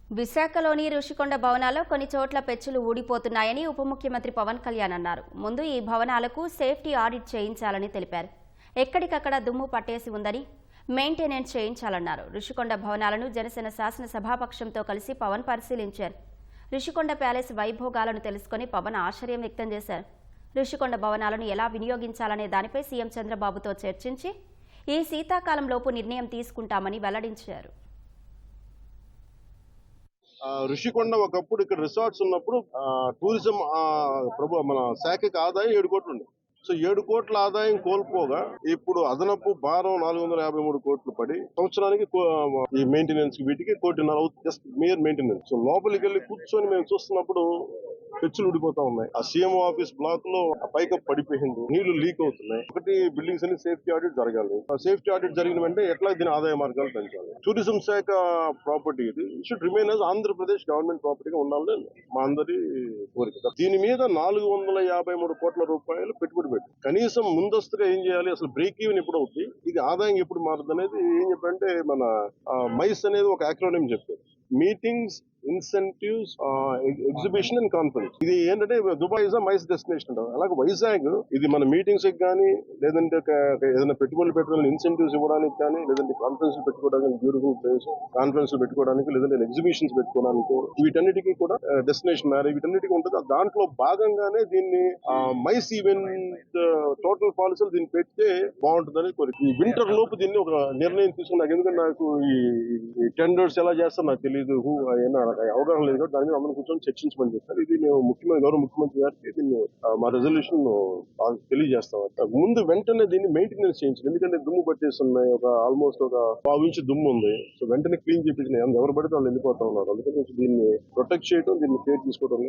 విశాఖలోని రుషికొండ భవనాల్లో కొన్ని చోట్ల పెచ్చులు ఊడిపోతున్నాయని ఉప ముఖ్యమంత్రి పవన్ కళ్యాణ్ అన్నారు. ముందు ఈ భవనాలకు సేఫ్టీ ఆడిట్ చేయించాలని తెలిపారు. ఎక్కడికక్కడ దుమ్ము పట్టేసి ఉందని మెయింటెనెన్స్ చేయించాలన్నారు. రుషికొండ భవనాలను జనసేన శాసన సభాపక్షంతో కలిసి పవన్ పరిశీలించారు. రుషికొండ ప్యాలెస్ వైభోగాలను తెలుసుకుని పవన్ ఆశ్చర్యం వ్యక్తం చేశారు. రుషికొండ భవనాలను ఎలా వినియోగించాలనే దానిపై సీఎం చంద్రబాబుతో చర్చించి ఈ శీతాకాలంలోపు నిర్ణయం తీసుకుంటామని వెల్లడించారు. ఋషికొండ ఒకప్పుడు ఇక్కడ రిసార్ట్స్ ఉన్నప్పుడు టూరిజం మన శాఖకి ఆదాయం 7 కోట్లు ఉంది. సో 7 కోట్ల ఆదాయం కోల్పోగా ఇప్పుడు అదనపు భారం 453 కోట్లు పడి సంవత్సరానికి ఈ మెయింటెనెన్స్ వీటికి 1.5 కోటి జస్ట్ మేయర్ మెయింటెనెన్స్. సో లోపలికి వెళ్ళి కూర్చొని మేము చూస్తున్నప్పుడు పెచ్చులు ఊడిపోతా ఉన్నాయి. ఆ సీఎంఓ ఆఫీస్ బ్లాక్ లో పైకప్ పడిపోయింది, నీళ్లు లీక్ అవుతున్నాయి. ఒకటి బిల్డింగ్స్ అన్ని సేఫ్టీ ఆడిట్ జరగాలి. సేఫ్టీ ఆడిట్ జరిగిన వెంటనే ఎట్లా దీని ఆదాయ మార్గాలు పెంచాలి. టూరిజం శాఖ ప్రాపర్టీ ఇది should remain as Andhra Pradesh government ప్రాపర్టీగా ఉండాలని మా అందరి కోరిక. దీని మీద 453 కోట్ల రూపాయలు పెట్టుబడి పెట్టి కనీసం ముందస్తుగా ఏం చేయాలి, అసలు బ్రేక్ ఈవెన్ ఎప్పుడు అవుతుంది, ఇది ఆదాయం ఎప్పుడు మారుతుంది అనేది ఏం చెప్పంటే మన మైస్ అనేది ఒక యాక్రోనిమ్ చెప్పారు. Meetings, incentives, exhibition and conference. ఇది ఏంటంటే దుబాయ్ ఇస్ మైస్ డెస్టినేషన్ అంటారు. అలాగే వైజాగ్ ఇది మన మీటింగ్స్ కానీ లేదంటే ఏదైనా పెట్టుబడులు పెట్టడానికి ఇన్సెంటివ్స్ ఇవ్వడానికి కానీ లేదంటే కాన్ఫరెన్స్ పెట్టుకోవడానికి బ్యూటిఫుల్ ప్లేస్, కాన్ఫరెన్స్ పెట్టుకోవడానికి లేదంటే ఎగ్జిబిషన్స్ పెట్టుకోవడానికి వీటన్నిటికీ కూడా డెస్టినేషన్ వీటన్నిటికీ ఉంటుంది. దాంట్లో భాగంగానే దీన్ని మైస్ ఈవెంట్ టోటల్ పాలసీలు దీన్ని పెడితే బాగుంటుందని కోరిక. ఈ వింటర్ లోపు దీన్ని ఒక నిర్ణయం తీసుకున్నాను. ఎందుకంటే నాకు ఈ టెండర్స్ ఎలా చేస్తారో నాకు తెలియదు, అవగాహన లేదు. దాని మీద అందరం కూర్చొని చర్చించమని చెప్తారు. ఇది మేము గౌరవ ముఖ్యమంత్రి గారికి దీన్ని మా రెజల్యూషన్ తెలియజేస్తాం. ముందు వెంటనే దీన్ని మెయింటెనెన్స్ చేయించాలి. ఎందుకంటే దుమ్ము పట్టేస్తున్నాయి, ఆల్మోస్ట్ ఒక 1/2 ఇంచు దుమ్ము ఉంది. సో వెంటనే క్లీన్ చేయించిన ఎవరు పడితే వాళ్ళు వెళ్ళిపోతా ఉన్నారు. అందుకని దీన్ని ప్రొటెక్ట్ చేయడం, దీన్ని కేర్ తీసుకోవడం